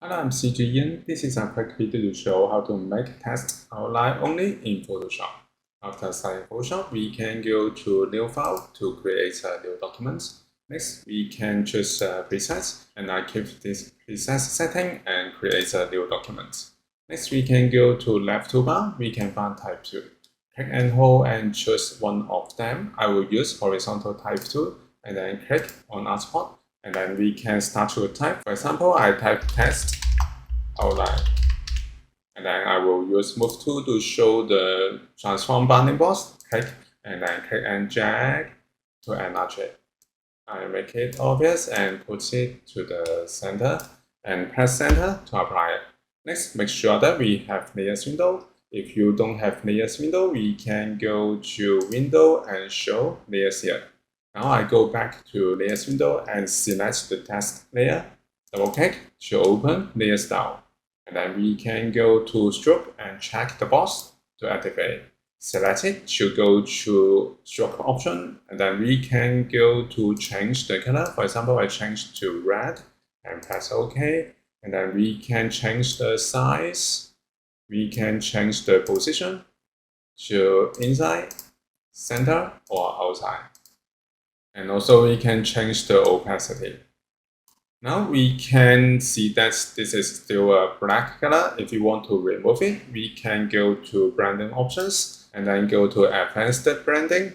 Hello, I'm CG Yin. This is a quick video to show how to make text outline only in Photoshop. After starting Photoshop, we can go to New File to create a new document. Next, we can choose presets, and I keep this preset setting and create a new document. Next, we can go to left toolbar. We can find type tool. Click and hold and choose one of them. I will use horizontal type tool and then click on artboard. And then we can start to type. For example, I type text outline. And then I will use move tool to show the transform bounding box. Click and then click and drag to enlarge it. I make it obvious and put it to the center and press center to apply it. Next, make sure that we have layers window. If you don't have layers window, we can go to window and show layers here. Now I go back to layers window and select the text layer. Double click to open layer style. And then we can go to stroke and check the box to activate. Select it to go to stroke option. And then we can go to change the color. For example, I change to red and press OK. And then we can change the size. We can change the position to inside, center, or outside. And also we can change the opacity. Now we can see that this is still a black color. If you want to remove it, we can go to branding options and then go to advanced branding.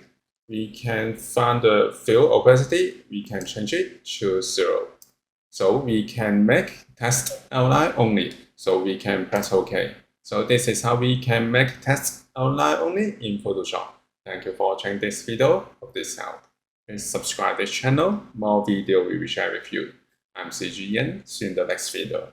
We can find the fill opacity. We can change it to 0. So we can make text outline only. So we can press OK. So this is how we can make text outline only in Photoshop. Thank you for watching this video. Hope this helped. Please subscribe this channel. More video we will share with you. I'm CG Yin. See you in the next video.